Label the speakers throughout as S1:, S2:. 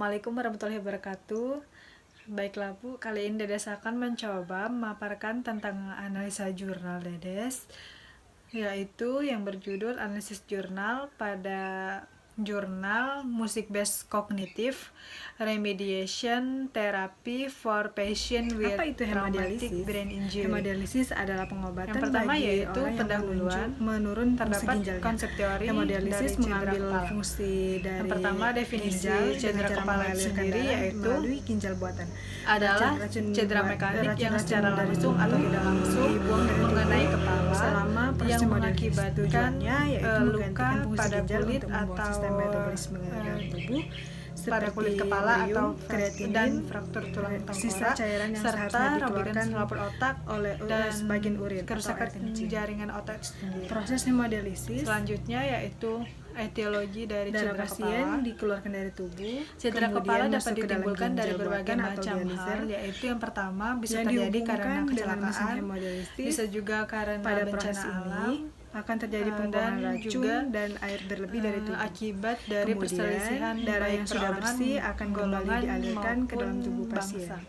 S1: Assalamualaikum warahmatullahi wabarakatuh. Baiklah Bu, kali ini Dedes akan mencoba memaparkan tentang analisa jurnal Dedes, yaitu yang berjudul analisis jurnal pada jurnal Music-Based Cognitive Remediation Therapy for Patient with Traumatic Brain Injury.
S2: Hemodialisis adalah pengobatan
S1: Yang pertama
S2: bagi
S1: yaitu
S2: orang yang
S1: pendahuluan
S2: menurun
S1: terdapat
S2: fungsi ginjalnya.
S1: konsep teori
S2: Hemodialisis
S1: dari
S2: mengambil
S1: cedera kepala.
S2: fungsi dari
S1: Yang pertama, definisi
S2: ginjal
S1: cedera
S2: dengan cara
S1: kepala
S2: mengalirkan
S1: sendiri
S2: darah
S1: yaitu
S2: melalui ginjal buatan.
S1: adalah cedera mekanik yang secara langsung atau tidak langsung mengenai kepala
S2: selama proses
S1: yang
S2: hemodialisis.
S1: mengakibatkan
S2: Tujuannya yaitu
S1: luka
S2: menggantikan fungsi
S1: pada
S2: ginjal
S1: kulit
S2: untuk membuat
S1: atau
S2: sistem metabolisme dalam tubuh
S1: pada kulit kepala atau kreatinin dan fraktur tulang
S2: sisa
S1: tengkorak
S2: cairan yang
S1: serta
S2: seharusnya
S1: robekan
S2: dikeluarkan
S1: selaput otak
S2: oleh
S1: dan
S2: sebagian urin
S1: kerusakan
S2: atau air kencing.
S1: jaringan otak sendiri.
S2: Proses hemodialisis
S1: Selanjutnya yaitu etiologi dari
S2: darah
S1: cedera
S2: pasien
S1: kepala.
S2: dikeluarkan dari tubuh.
S1: Cedera
S2: kemudian
S1: kepala dapat
S2: masuk ke dalam
S1: ditimbulkan dari
S2: ginjal
S1: berbagai
S2: buatan atau
S1: macam
S2: dialiser,
S1: hal, yaitu yang pertama bisa
S2: yang
S1: terjadi karena
S2: dihubungkan dengan mesin
S1: kecelakaan,
S2: hemodialisis.
S1: bisa juga karena
S2: Pada
S1: bencana
S2: proses
S1: alam,
S2: ini akan terjadi
S1: dan
S2: pembuangan racun
S1: juga
S2: dan air berlebih dari tubuh.
S1: akibat dari
S2: Kemudian,
S1: perselisihan
S2: darah
S1: baik
S2: yang sudah
S1: perorangan,
S2: bersih akan kembali
S1: golongan,
S2: dialirkan ke dalam
S1: maupun
S2: tubuh
S1: bangsa.
S2: pasien.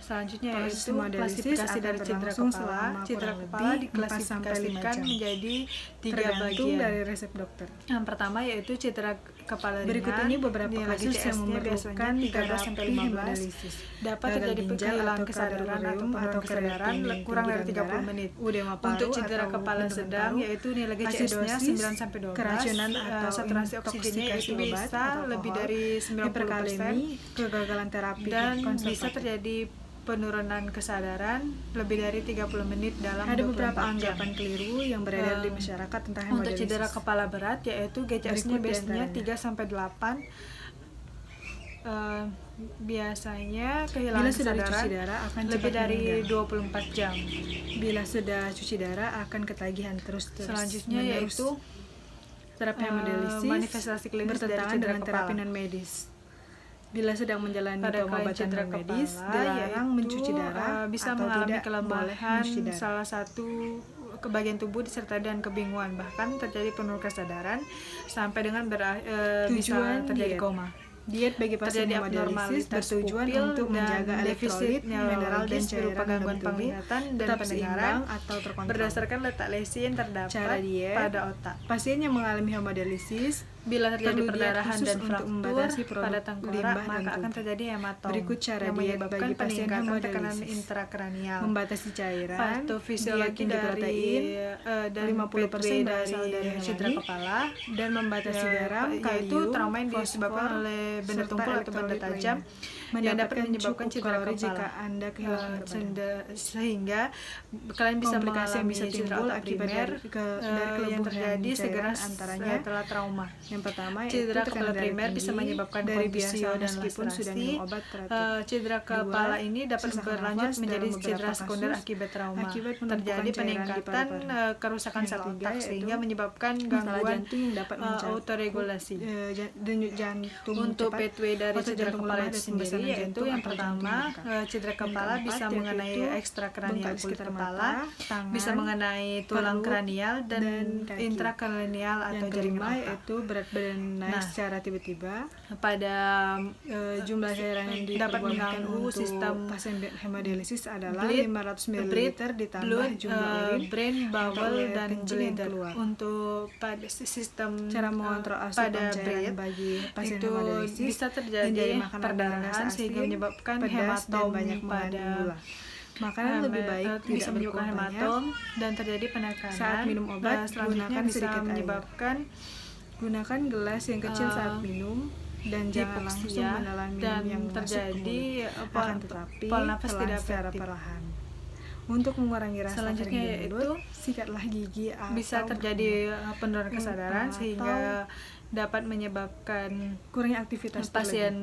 S1: Selanjutnya
S2: Proses
S1: yaitu
S2: hemodialisis
S1: klasifikasi
S2: akan
S1: dari cedera
S2: berlangsung
S1: kepala.
S2: selama
S1: Cedera
S2: kurang
S1: kepala
S2: lebih 4 sampai 5
S1: diklasifikasikan
S2: jam.
S1: menjadi 3
S2: Tergantung
S1: bagian.
S2: dari resep dokter.
S1: Yang pertama yaitu cedera kepala ringan.
S2: Berikut ini beberapa
S1: Nilai
S2: kasus
S1: GCS-nya
S2: yang memerlukan
S1: 13 sampai 15.
S2: hemodialisis.
S1: Dapat
S2: Gagal
S1: terjadi
S2: ginjal
S1: kehilangan
S2: atau
S1: kesadaran
S2: kadar
S1: atau
S2: ureum
S1: penurunan kesadaran
S2: kreatinin
S1: kurang dari
S2: tinggi dalam
S1: 30
S2: darah,
S1: menit.
S2: udema paru
S1: Untuk cedera
S2: atau
S1: kepala
S2: penurunan
S1: sedang
S2: paru,
S1: yaitu nilai GCS-nya
S2: acidosis,
S1: 9 sampai 12.
S2: keracunan atau
S1: saturasi oksigennya
S2: intoksikasi
S1: itu
S2: obat
S1: bisa
S2: atau
S1: lebih
S2: alkohol,
S1: dari 90%,
S2: hiperkalemi, kegagalan terapi
S1: dan bisa
S2: konservatif.
S1: terjadi penurunan kesadaran lebih dari 30 menit dalam
S2: Ada
S1: 24
S2: beberapa
S1: jam.
S2: anggapan keliru yang beredar di masyarakat tentang hemodialisis.
S1: Untuk cedera kepala berat yaitu GCS-nya
S2: Berikut
S1: biasanya
S2: diantaranya.
S1: 3 sampai 8. Biasanya
S2: Bila
S1: kehilangan
S2: sudah
S1: kesadaran
S2: cuci darah akan
S1: lebih
S2: cepat
S1: dari
S2: meninggal.
S1: 24 jam.
S2: Bila sudah cuci darah akan ketagihan terus.
S1: Selanjutnya
S2: menerus.
S1: yaitu
S2: terapi hemodialisis
S1: manifestasi klinis dari
S2: bertentangan
S1: cedera
S2: dengan terapi
S1: kepala.
S2: non medis. Bila sedang menjalani
S1: Pada klien
S2: pengobatan
S1: cedera
S2: non medis,
S1: kepala,
S2: dilarang
S1: yaitu,
S2: mencuci darah
S1: bisa
S2: atau
S1: mengalami
S2: tidak boleh
S1: kelemahan
S2: mencuci darah.
S1: salah satu ke bagian tubuh disertai dengan kebingungan, bahkan terjadi penurunan kesadaran sampai dengan bisa
S2: Tujuan
S1: terjadi
S2: diet.
S1: koma.
S2: Diet bagi pasien
S1: Terjadi
S2: hemodialisis
S1: abnormalitas
S2: bertujuan
S1: pupil
S2: untuk menjaga
S1: dan
S2: elektrolit,
S1: defisit
S2: mineral, dan
S1: neurologis
S2: cairan
S1: berupa
S2: dalam
S1: gangguan
S2: tubuh
S1: penglihatan dan
S2: tetap
S1: pendengaran
S2: seimbang atau terkontrol.
S1: berdasarkan letak lesi yang terdapat
S2: Cara diet.
S1: pada otak.
S2: Pasien yang mengalami hemodialisis
S1: Bila terjadi
S2: perlu diet
S1: perdarahan
S2: khusus
S1: dan
S2: untuk
S1: fraktur
S2: membatasi produk
S1: pada tengkorak,
S2: limbah dan
S1: maka akan
S2: tubuh.
S1: terjadi hematom
S2: Berikut cara
S1: yang
S2: diet
S1: menyebabkan
S2: bagi pasien
S1: peningkatan tekanan
S2: hemodialisis.
S1: intrakranial.
S2: Membatasi cairan,
S1: Patofisiologi
S2: diet tinggi
S1: dari
S2: protein,
S1: dan
S2: 50%
S1: P2
S2: berasal dari
S1: cedera
S2: hewani,
S1: kepala
S2: dan membatasi garam,
S1: yaitu
S2: kalium,
S1: trauma yang disebabkan
S2: fosfor,
S1: oleh benda
S2: serta
S1: tumpul atau benda
S2: elektrolit
S1: tajam
S2: lainnya.
S1: yang dapat
S2: Mendapatkan
S1: menyebabkan
S2: cukup
S1: cedera
S2: kalori
S1: kepala.
S2: jika Anda kehilangan berat badan.
S1: Sehingga kalian bisa
S2: Komplikasi yang
S1: mengalami
S2: bisa
S1: cedera
S2: timbul
S1: otak
S2: akibat
S1: primer
S2: dari
S1: yang
S2: kelebihan
S1: terjadi segera
S2: cairan antaranya
S1: setelah trauma.
S2: Yang pertama yaitu
S1: Cedera
S2: tekanan
S1: kepala
S2: darah
S1: primer
S2: tinggi
S1: bisa menyebabkan
S2: dari
S1: kontusio
S2: biasa
S1: dan
S2: meskipun sudah
S1: laserasi.
S2: minum obat teratur.
S1: Cedera kepala ini dapat
S2: sesak
S1: berlanjut
S2: nafas
S1: menjadi
S2: dalam
S1: cedera
S2: beberapa
S1: sekunder
S2: kasus
S1: akibat trauma.
S2: akibat penumpukan
S1: Terjadi
S2: cairan di
S1: peningkatan
S2: paru-paru.
S1: kerusakan
S2: Yang
S1: sel
S2: ketiga
S1: otak
S2: yaitu
S1: sehingga menyebabkan
S2: masalah
S1: gangguan
S2: jantung yang dapat mencakup
S1: autoregulasi.
S2: denyut jantung
S1: Untuk
S2: cepat,
S1: P2 dari
S2: otot
S1: cedera
S2: jantung
S1: kepala
S2: lemah,
S1: itu
S2: dan
S1: sendiri
S2: pembesaran
S1: yaitu
S2: jantung
S1: yang
S2: atau
S1: pertama
S2: jantung bengkak.
S1: cedera
S2: Yang
S1: kepala
S2: keempat
S1: bisa
S2: yaitu
S1: mengenai ekstrakranial
S2: bengkak di
S1: kulit
S2: sekitar
S1: kepala,
S2: mata, tangan,
S1: bisa mengenai tulang
S2: perut,
S1: kranial dan
S2: kaki.
S1: intrakranial atau
S2: Yang
S1: jaringan
S2: kelima
S1: otak.
S2: yaitu berat badan naik
S1: Nah,
S2: secara tiba-tiba.
S1: Pada
S2: Jumlah cairan yang
S1: dapat
S2: diperbolehkan
S1: mengganggu
S2: untuk
S1: sistem
S2: pasien hemodialisis adalah
S1: bleed,
S2: 500 ml ditambah
S1: blood,
S2: jumlah urin
S1: brain,
S2: atau
S1: bowel,
S2: air
S1: dan
S2: kencing yang
S1: bladder.
S2: keluar.
S1: Untuk pada sistem
S2: Cara mengontrol asupan
S1: pada
S2: cairan
S1: brain
S2: bagi pasien
S1: itu
S2: hemodialisis,
S1: bisa terjadi
S2: hindari makanan
S1: perdarahan
S2: berrasa
S1: sehingga
S2: asin,
S1: menyebabkan
S2: pedas, dan
S1: hematom
S2: banyak
S1: pada
S2: mengandung gula. Makanan lebih baik
S1: bisa
S2: tidak
S1: menyebabkan
S2: berkuah banyak.
S1: hematom dan terjadi penekanan.
S2: Saat minum obat,
S1: selanjutnya
S2: gunakan
S1: bisa
S2: sedikit air.
S1: menyebabkan
S2: Gunakan gelas yang kecil saat minum dan jangan langsung
S1: hipoksia
S2: menelan minum
S1: dan
S2: yang masuk ke
S1: terjadi
S2: mulut. Akan tetapi
S1: pola nafas
S2: telan
S1: tidak
S2: secara
S1: efektif.
S2: perlahan. Untuk mengurangi rasa
S1: Selanjutnya
S2: kering di
S1: yaitu
S2: mulut, sikatlah gigi atau
S1: bisa terjadi penurunan
S2: berkumur.
S1: kesadaran
S2: Atau
S1: sehingga dapat menyebabkan
S2: kurangnya aktivitas
S1: pasien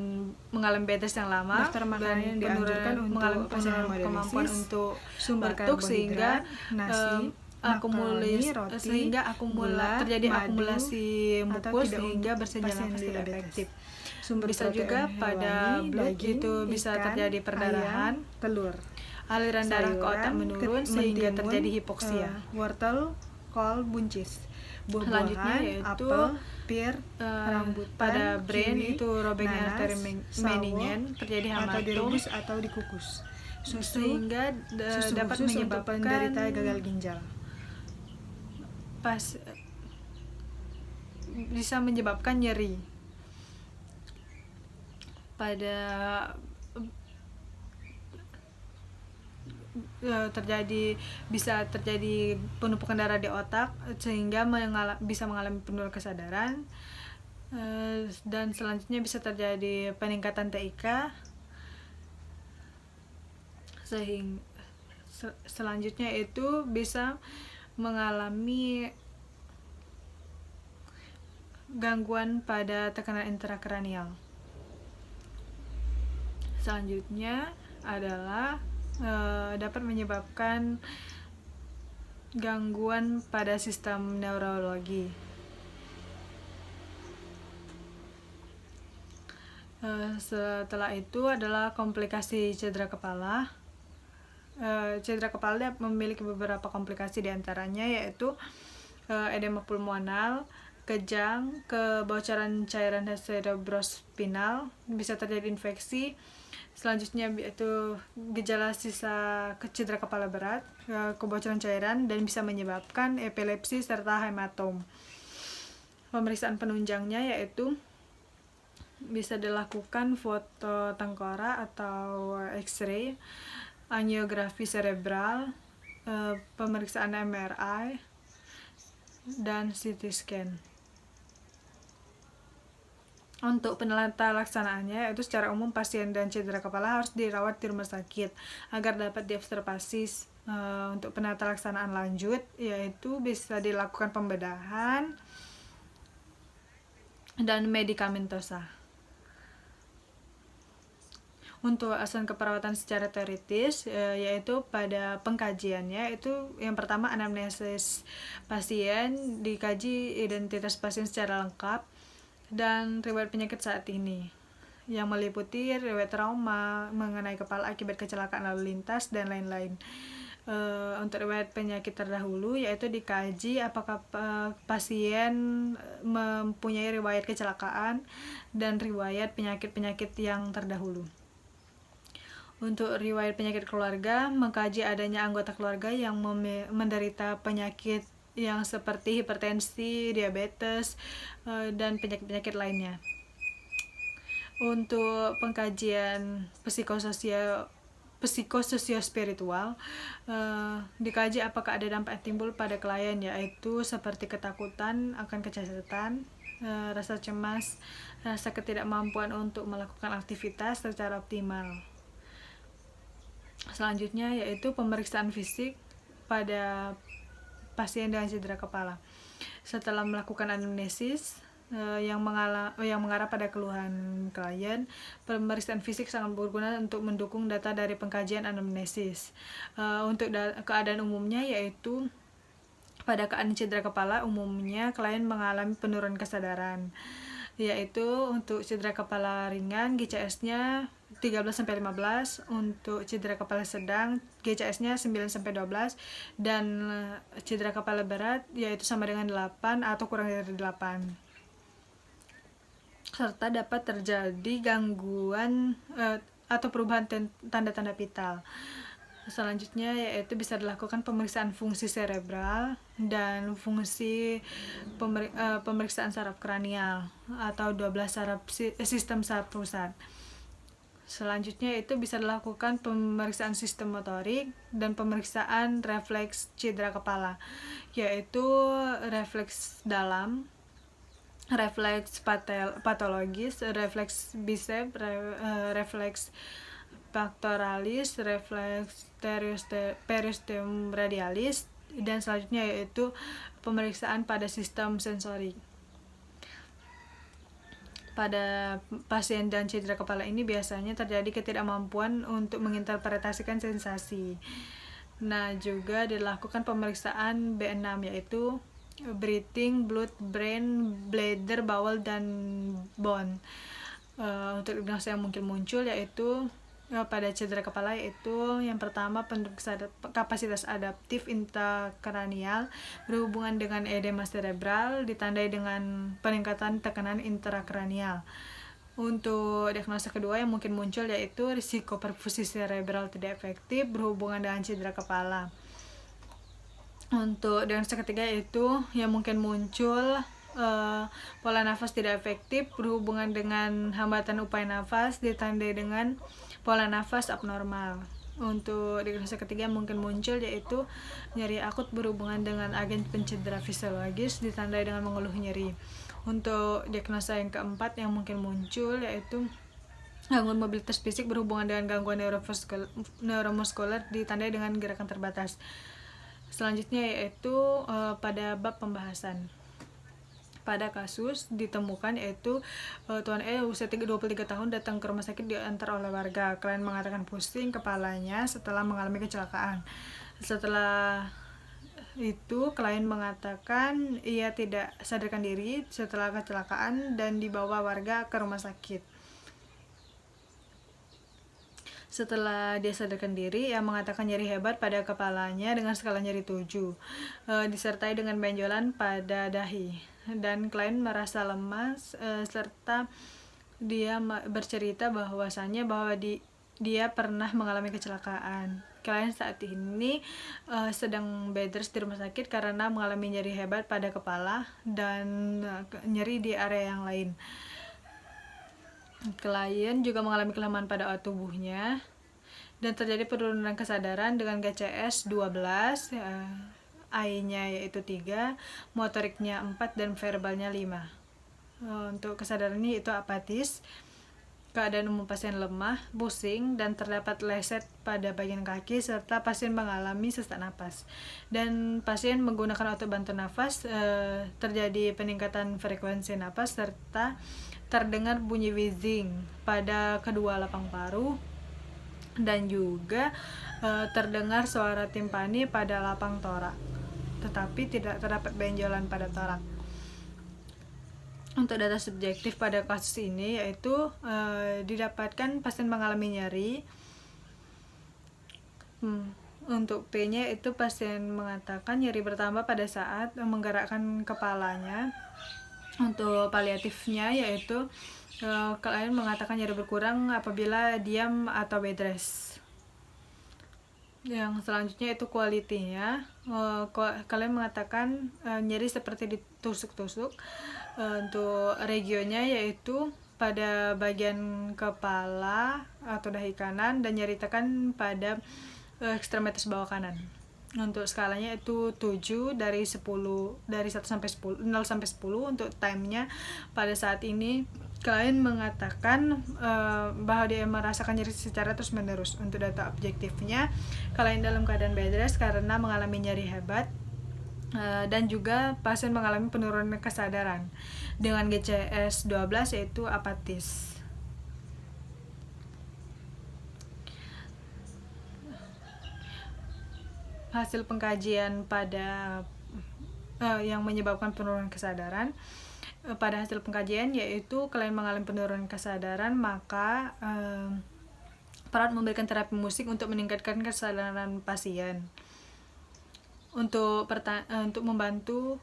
S1: mengalami bed rest yang lama
S2: Daftar makanan
S1: dan
S2: yang dianjurkan untuk
S1: mengalami
S2: pasien
S1: penurunan
S2: hemodialisis,
S1: kemampuan untuk
S2: sumber
S1: batuk sehingga
S2: karbohidrat, nasi,
S1: akumulasi
S2: makaroni, roti,
S1: sehingga
S2: gula,
S1: terjadi
S2: madu,
S1: akumulasi
S2: atau
S1: mukus
S2: tidak
S1: sehingga
S2: untuk
S1: bersenjata
S2: pasien
S1: nafas tidak
S2: diabetes.
S1: efektif.
S2: Sumber
S1: Bisa
S2: protein
S1: juga pada
S2: hewani,
S1: blood
S2: daging,
S1: itu bisa
S2: ikan,
S1: terjadi perdarahan,
S2: ayam, telur,
S1: aliran darah ke otak
S2: sayuran,
S1: menurun sehingga
S2: mentimun,
S1: terjadi hipoksia.
S2: wortel,
S1: kol, buncis.
S2: Selanjutnya
S1: Buah-buahan,
S2: yaitu,
S1: apel, pir,
S2: eh,
S1: rambutan,
S2: pada brain
S1: kiwi,
S2: itu robeknya
S1: nanas,
S2: arteri
S1: sawo,
S2: meningen, terjadi
S1: atau
S2: hematom,
S1: direbus atau dikukus.
S2: sehingga
S1: Susu
S2: dapat
S1: khusus untuk
S2: menyebabkan
S1: penderita gagal ginjal.
S2: bisa menyebabkan nyeri pada bisa terjadi penumpukan darah di otak sehingga bisa mengalami penurunan kesadaran, dan selanjutnya bisa terjadi peningkatan TIK, selanjutnya itu bisa mengalami gangguan pada tekanan intrakranial. Selanjutnya adalah dapat menyebabkan gangguan pada sistem neurologi. Setelah itu adalah komplikasi cedera kepala. Cedera kepala memiliki beberapa komplikasi, diantaranya yaitu edema pulmonal, kejang, kebocoran cairan cerebrospinal, bisa terjadi infeksi. Selanjutnya itu gejala sisa cedera kepala berat, kebocoran cairan, dan bisa menyebabkan epilepsi serta hematom. Pemeriksaan penunjangnya yaitu bisa dilakukan foto tengkorak atau X-ray, angiografi cerebral, pemeriksaan MRI, dan CT scan. Untuk penata laksanaannya, yaitu secara umum pasien dan cedera kepala harus dirawat di rumah sakit agar dapat diobservasi. Untuk penata laksanaan lanjut, yaitu bisa dilakukan pembedahan dan medikamentosa. Untuk alasan keperawatan secara teoritis, yaitu pada pengkajiannya itu yang pertama anamnesis pasien, dikaji identitas pasien secara lengkap dan riwayat penyakit saat ini yang meliputi riwayat trauma mengenai kepala akibat kecelakaan lalu lintas dan lain-lain. Untuk riwayat penyakit terdahulu yaitu dikaji apakah pasien mempunyai riwayat kecelakaan dan riwayat penyakit-penyakit yang terdahulu. Untuk riwayat penyakit keluarga, mengkaji adanya anggota keluarga yang menderita penyakit yang seperti hipertensi, diabetes, dan penyakit-penyakit lainnya. Untuk pengkajian psikososio-spiritual, dikaji apakah ada dampak yang timbul pada klien, yaitu seperti ketakutan akan kecacatan, rasa cemas, rasa ketidakmampuan untuk melakukan aktivitas secara optimal. Selanjutnya yaitu pemeriksaan fisik pada pasien dengan cedera kepala. Setelah melakukan anamnesis yang mengarah pada keluhan klien, pemeriksaan fisik sangat berguna untuk mendukung data dari pengkajian anamnesis. Untuk keadaan umumnya yaitu pada keadaan cedera kepala umumnya klien mengalami penurunan kesadaran, yaitu untuk cedera kepala ringan GCS-nya 13-15, untuk cedera kepala sedang GCS-nya 9-12, dan cedera kepala berat yaitu sama dengan 8 atau kurang dari 8. Serta dapat terjadi gangguan atau perubahan tanda-tanda vital. Selanjutnya yaitu bisa dilakukan pemeriksaan fungsi cerebral dan fungsi pemeriksaan saraf kranial atau 12 sistem saraf pusat. Selanjutnya itu bisa dilakukan pemeriksaan sistem motorik dan pemeriksaan refleks cedera kepala, yaitu refleks dalam, refleks patologis, refleks bicep, refleks pectoralis, refleks periosteum radialis, dan selanjutnya yaitu pemeriksaan pada sistem sensorik. Pada pasien dan cedera kepala ini biasanya terjadi ketidakmampuan untuk menginterpretasikan sensasi. Nah, juga dilakukan pemeriksaan B6 yaitu breathing, blood, brain, bladder, bowel, dan bone. Untuk diagnosa yang mungkin muncul yaitu pada cedera kepala, yaitu yang pertama kapasitas adaptif intrakranial berhubungan dengan edema cerebral ditandai dengan peningkatan tekanan intrakranial. Untuk diagnosa kedua yang mungkin muncul yaitu risiko perfusi cerebral tidak efektif berhubungan dengan cedera kepala. Untuk diagnosa ketiga yaitu yang mungkin muncul pola nafas tidak efektif berhubungan dengan hambatan upaya nafas ditandai dengan pola nafas abnormal. Untuk diagnosa ketiga yang mungkin muncul yaitu nyeri akut berhubungan dengan agen pencedera fisiologis ditandai dengan mengeluh nyeri. Untuk diagnosa yang keempat yang mungkin muncul yaitu gangguan mobilitas fisik berhubungan dengan gangguan neuromuskuler ditandai dengan gerakan terbatas. Selanjutnya yaitu pada bab pembahasan. Pada kasus ditemukan yaitu Tuan E usia 23 tahun datang ke rumah sakit diantar oleh warga. Klien mengatakan pusing kepalanya setelah mengalami kecelakaan. Setelah itu klien mengatakan ia tidak sadarkan diri setelah kecelakaan dan dibawa warga ke rumah sakit. Setelah dia sadarkan diri, ia mengatakan nyeri hebat pada kepalanya dengan skala nyeri 7, disertai dengan benjolan pada dahi. Dan klien merasa lemas, serta dia bercerita bahwa dia pernah mengalami kecelakaan. Klien saat ini sedang bed rest di rumah sakit karena mengalami nyeri hebat pada kepala dan nyeri di area yang lain. Klien juga mengalami kelemahan pada otot tubuhnya dan terjadi penurunan kesadaran dengan GCS 12, AI-nya yaitu 3, motoriknya 4, dan verbalnya 5. Untuk kesadarannya itu apatis. Keadaan umum pasien lemah, pusing, dan terdapat leset pada bagian kaki serta pasien mengalami sesak napas. Dan pasien menggunakan otot bantu nafas, terjadi peningkatan frekuensi napas serta terdengar bunyi wheezing pada kedua lapang paru dan juga terdengar suara timpani pada lapang torak, tetapi tidak terdapat benjolan pada torak. Untuk data subjektif pada kasus ini yaitu didapatkan pasien mengalami nyeri. Untuk P-nya itu pasien mengatakan nyeri bertambah pada saat menggerakkan kepalanya. Untuk paliatifnya yaitu klien mengatakan nyeri berkurang apabila diam atau bed rest. Yang selanjutnya itu quality-nya. Kalian mengatakan nyeri seperti ditusuk-tusuk. Untuk regionnya yaitu pada bagian kepala atau dahi kanan dan nyeri tekan pada ekstremitas bawah kanan. Untuk skalanya itu 7 dari 1 sampai 10, 0 sampai 10. Untuk time-nya pada saat ini klien mengatakan bahwa dia merasakan nyeri secara terus-menerus. Untuk data objektifnya, klien dalam keadaan bed rest karena mengalami nyeri hebat dan juga pasien mengalami penurunan kesadaran dengan GCS 12 yaitu apatis. Hasil pengkajian pada yang menyebabkan penurunan kesadaran. Pada hasil pengkajian yaitu klien mengalami penurunan kesadaran, maka perawat memberikan terapi musik untuk meningkatkan kesadaran pasien. Untuk membantu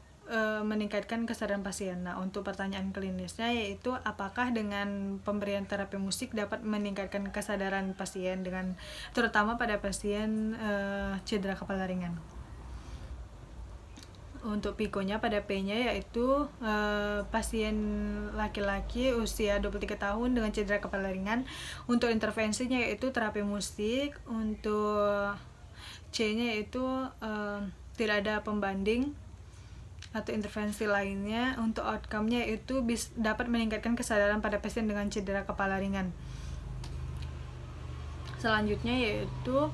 S2: meningkatkan kesadaran pasien. Nah, untuk pertanyaan klinisnya yaitu apakah dengan pemberian terapi musik dapat meningkatkan kesadaran pasien dengan terutama pada pasien cedera kepala ringan. Untuk pikonya pada P-nya yaitu pasien laki-laki usia 23 tahun dengan cedera kepala ringan. Untuk intervensinya yaitu terapi musik. Untuk C-nya yaitu tidak ada pembanding atau intervensi lainnya. Untuk outcome-nya itu dapat meningkatkan kesadaran pada pasien dengan cedera kepala ringan. Selanjutnya yaitu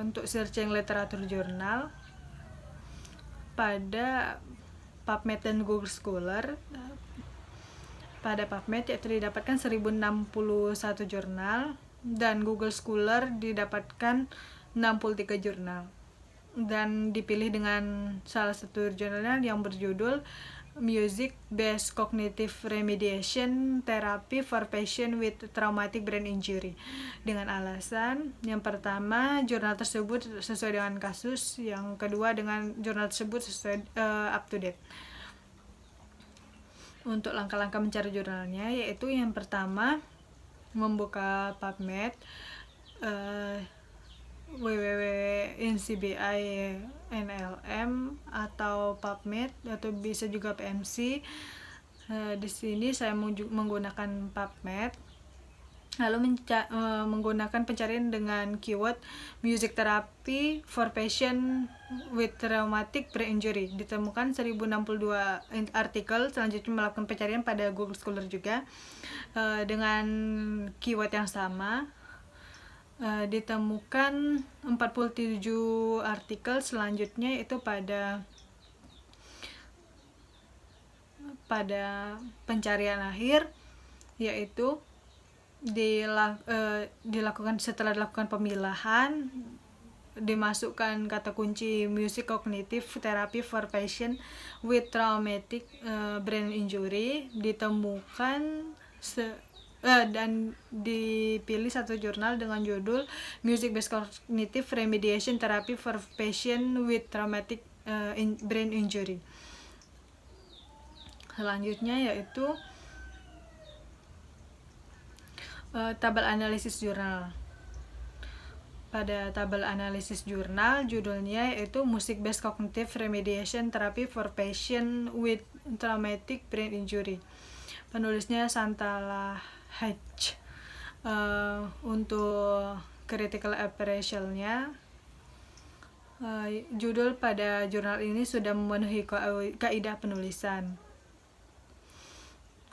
S2: untuk searching literatur jurnal pada PubMed dan Google Scholar. Pada PubMed yaitu didapatkan 1061 jurnal dan Google Scholar didapatkan 63 jurnal. Dan dipilih dengan salah satu jurnal yang berjudul Music Based Cognitive Remediation Therapy for Patients with Traumatic Brain Injury, dengan alasan yang pertama jurnal tersebut sesuai dengan kasus, yang kedua dengan jurnal tersebut sesuai up to date. Untuk langkah-langkah mencari jurnalnya, yaitu yang pertama membuka PubMed, www.ncbi NLM atau PubMed, atau bisa juga PMC. Di sini saya menggunakan PubMed, lalu menggunakan pencarian dengan keyword music therapy for patient with traumatic brain injury. Ditemukan 1062 artikel. Selanjutnya melakukan pencarian pada Google Scholar juga dengan keyword yang sama. Ditemukan 47 artikel selanjutnya itu pada pencarian akhir, yaitu setelah dilakukan pemilahan, dimasukkan kata kunci music cognitive therapy for patient with traumatic brain injury, ditemukan dan dipilih satu jurnal dengan judul Music Based Cognitive Remediation Therapy for Patient with Traumatic Brain Injury. Selanjutnya yaitu tabel analisis jurnal. Pada tabel analisis jurnal, judulnya yaitu Music Based Cognitive Remediation Therapy for Patient with Traumatic Brain Injury. Penulisnya Santala H. Untuk critical appraisal-nya, judul pada jurnal ini sudah memenuhi kaidah penulisan.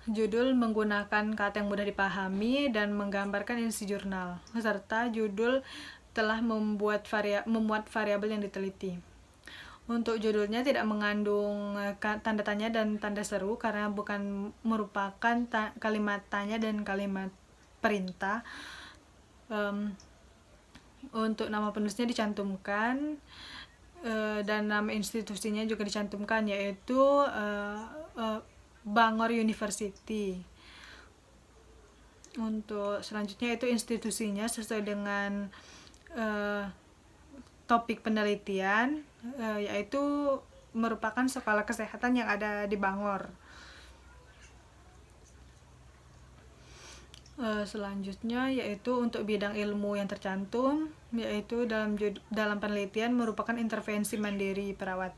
S2: Judul menggunakan kata yang mudah dipahami dan menggambarkan isi jurnal, serta judul telah memuat variabel yang diteliti. Untuk judulnya tidak mengandung tanda tanya dan tanda seru karena bukan merupakan kalimat tanya dan kalimat perintah. Untuk nama penulisnya dicantumkan dan nama institusinya juga dicantumkan, yaitu Bangor University. Untuk selanjutnya itu institusinya sesuai dengan topik penelitian, yaitu merupakan sekolah kesehatan yang ada di Bangor. Selanjutnya yaitu untuk bidang ilmu yang tercantum, yaitu dalam penelitian merupakan intervensi mandiri perawat,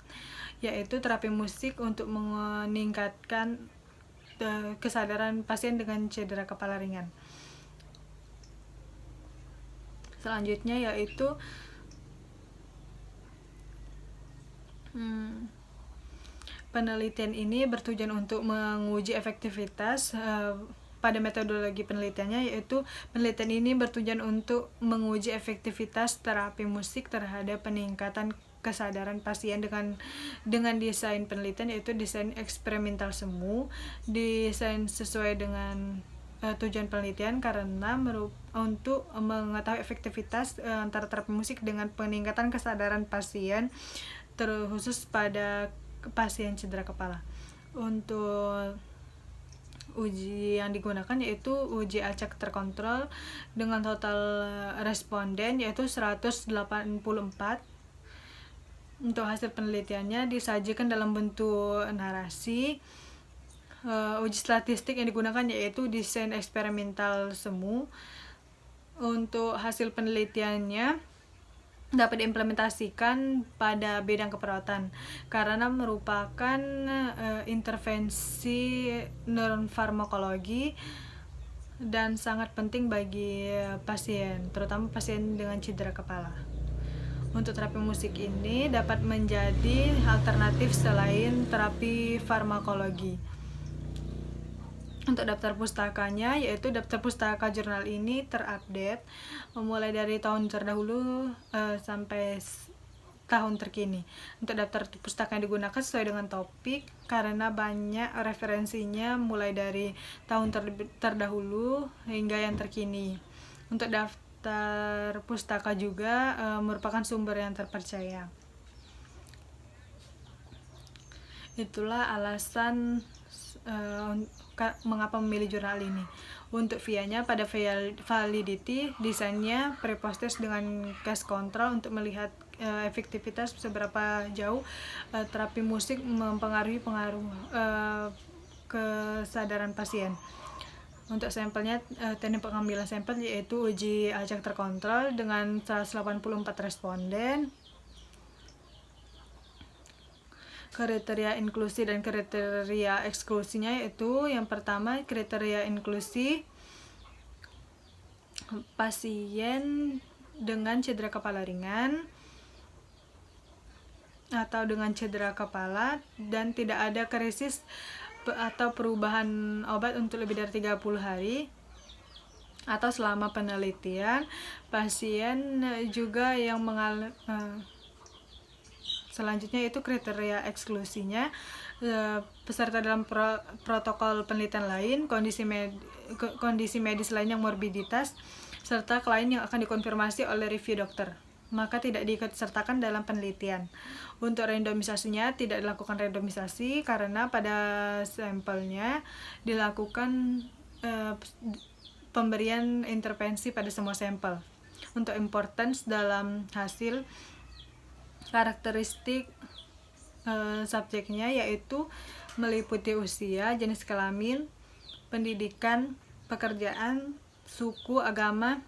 S2: yaitu terapi musik untuk meningkatkan kesadaran pasien dengan cedera kepala ringan. Selanjutnya yaitu penelitian ini bertujuan untuk menguji efektivitas pada metodologi penelitiannya, yaitu penelitian ini bertujuan untuk menguji efektivitas terapi musik terhadap peningkatan kesadaran pasien dengan desain penelitian, yaitu desain eksperimental semu, desain sesuai dengan tujuan penelitian karena untuk mengetahui efektivitas antara terapi musik dengan peningkatan kesadaran pasien, terkhusus pada pasien cedera kepala. Untuk uji yang digunakan yaitu uji acak terkontrol dengan total responden yaitu 184. Untuk hasil penelitiannya disajikan dalam bentuk narasi. Uji statistik yang digunakan yaitu desain eksperimental semu. Untuk hasil penelitiannya dapat diimplementasikan pada bidang keperawatan karena merupakan intervensi neurofarmakologi dan sangat penting bagi pasien, terutama pasien dengan cedera kepala. Untuk terapi musik ini dapat menjadi alternatif selain terapi farmakologi. Untuk daftar pustakanya, yaitu daftar pustaka jurnal ini terupdate mulai dari tahun terdahulu sampai tahun terkini. Untuk daftar pustaka yang digunakan sesuai dengan topik karena banyak referensinya mulai dari tahun terdahulu hingga yang terkini. Untuk daftar pustaka juga merupakan sumber yang terpercaya. Itulah alasan mengapa memilih jurnal ini. Untuk VIA-nya, pada validity, desainnya pre-post-test dengan case control untuk melihat efektivitas seberapa jauh terapi musik mempengaruhi kesadaran pasien. Untuk sampelnya, teknik pengambilan sampel yaitu uji acak terkontrol dengan 184 responden. Kriteria inklusi dan kriteria eksklusinya yaitu, yang pertama, kriteria inklusi pasien dengan cedera kepala ringan atau dengan cedera kepala dan tidak ada krisis atau perubahan obat untuk lebih dari 30 hari atau selama penelitian. Pasien juga yang mengalami selanjutnya itu kriteria eksklusinya, peserta dalam protokol penelitian lain, kondisi medis lain yang morbiditas, serta klien yang akan dikonfirmasi oleh review dokter, maka tidak diikutsertakan dalam penelitian. Untuk randomisasinya tidak dilakukan randomisasi karena pada sampelnya dilakukan pemberian intervensi pada semua sampel. Untuk importance dalam hasil, karakteristik subjeknya yaitu meliputi usia, jenis kelamin, pendidikan, pekerjaan, suku, agama,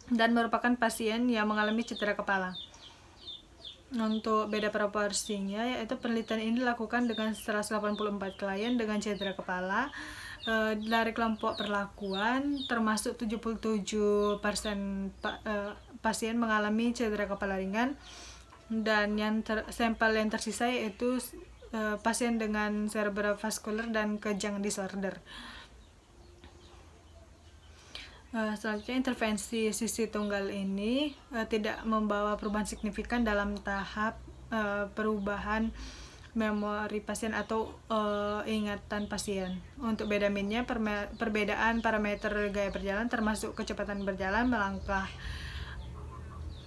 S2: dan merupakan pasien yang mengalami cedera kepala. Untuk beda proporsinya, yaitu penelitian ini dilakukan dengan 184 klien dengan cedera kepala. Dari kelompok perlakuan termasuk 77% pasien mengalami cedera kepala ringan, dan sampel yang tersisa yaitu pasien dengan cerebrovascular dan kejang disorder. Selanjutnya, intervensi sisi tunggal ini tidak membawa perubahan signifikan dalam tahap perubahan memori pasien atau ingatan pasien. Untuk bedaminnya, perbedaan parameter gaya berjalan termasuk kecepatan berjalan,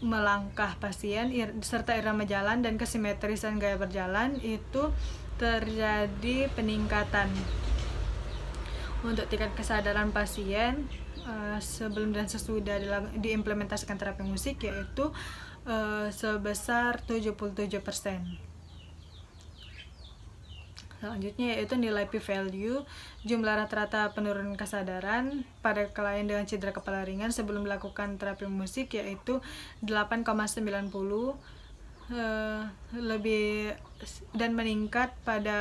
S2: melangkah pasien, serta irama jalan dan kesimetrisan gaya berjalan itu terjadi peningkatan. Untuk tingkat kesadaran pasien sebelum dan sesudah diimplementasikan terapi musik yaitu sebesar 77%. Selanjutnya yaitu nilai p-value, jumlah rata-rata penurunan kesadaran pada klien dengan cedera kepala ringan sebelum melakukan terapi musik yaitu 8,90, lebih dan meningkat pada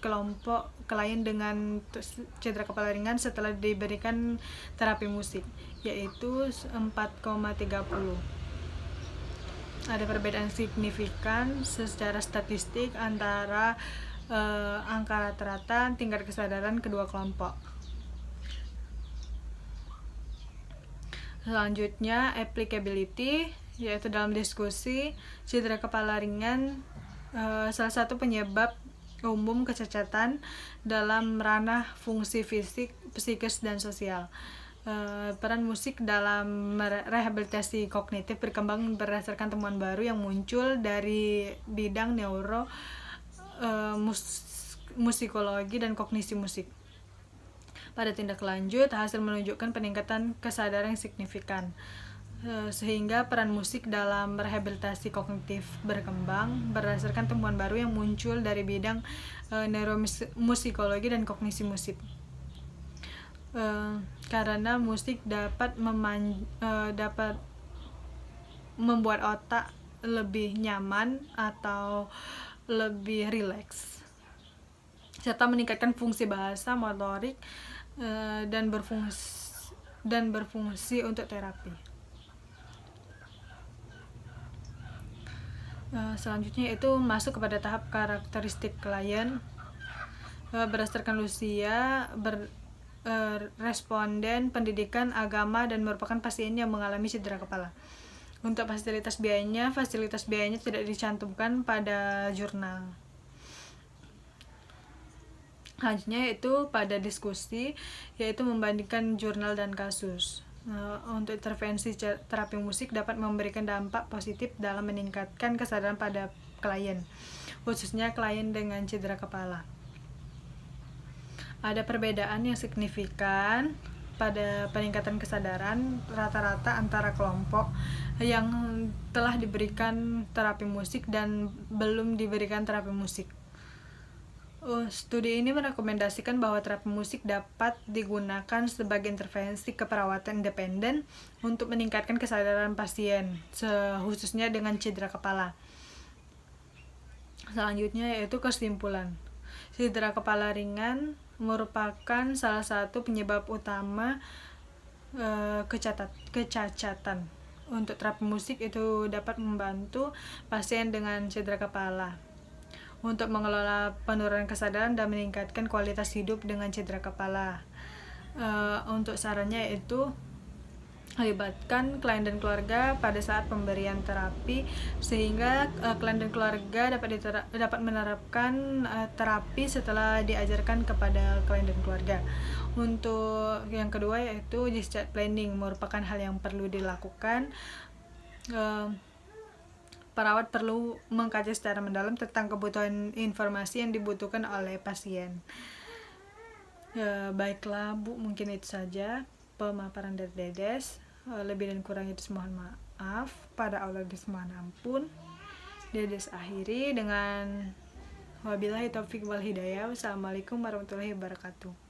S2: kelompok klien dengan cedera kepala ringan setelah diberikan terapi musik yaitu 4,30. Ada perbedaan signifikan secara statistik antara angka rata-rata tingkat kesadaran kedua kelompok. Selanjutnya, applicability, yaitu dalam diskusi, cedera kepala ringan salah satu penyebab umum kecacatan dalam ranah fungsi fisik, psikis, dan sosial. Peran musik dalam rehabilitasi kognitif berkembang berdasarkan temuan baru yang muncul dari bidang musikologi dan kognisi musik. Pada tindak lanjut, hasil menunjukkan peningkatan kesadaran yang signifikan, sehingga peran musik dalam rehabilitasi kognitif berkembang berdasarkan temuan baru yang muncul dari bidang neuromusikologi dan kognisi musik. Karena musik dapat membuat otak lebih nyaman atau lebih rileks, serta meningkatkan fungsi bahasa, motorik, dan berfungsi untuk terapi. Selanjutnya itu masuk kepada tahap karakteristik klien berdasarkan usia, responden, pendidikan, agama, dan merupakan pasien yang mengalami cedera kepala. Untuk fasilitas biayanya tidak dicantumkan pada jurnal. Selanjutnya yaitu pada diskusi, yaitu membandingkan jurnal dan kasus. Untuk intervensi terapi musik dapat memberikan dampak positif dalam meningkatkan kesadaran pada klien, khususnya klien dengan cedera kepala. Ada perbedaan yang signifikan pada peningkatan kesadaran rata-rata antara kelompok yang telah diberikan terapi musik dan belum diberikan terapi musik. Studi ini merekomendasikan bahwa terapi musik dapat digunakan sebagai intervensi keperawatan independen untuk meningkatkan kesadaran pasien, khususnya dengan cedera kepala. Selanjutnya yaitu kesimpulan. Cedera kepala ringan merupakan salah satu penyebab utama kecacatan. Untuk terapi musik itu dapat membantu pasien dengan cedera kepala untuk mengelola penurunan kesadaran dan meningkatkan kualitas hidup dengan cedera kepala. Untuk sarannya yaitu libatkan klien dan keluarga pada saat pemberian terapi sehingga klien dan keluarga dapat menerapkan terapi setelah diajarkan kepada klien dan keluarga. Untuk yang kedua yaitu discharge planning merupakan hal yang perlu dilakukan. Perawat perlu mengkaji secara mendalam tentang kebutuhan informasi yang dibutuhkan oleh pasien. Baiklah Bu, mungkin itu saja pemaparan dari Dedes. Lebih dan kurang itu mohon maaf. Pada Allah mohon ampun. Dedes akhiri dengan wabillahi taufiq wal hidayah. Wassalamualaikum warahmatullahi wabarakatuh.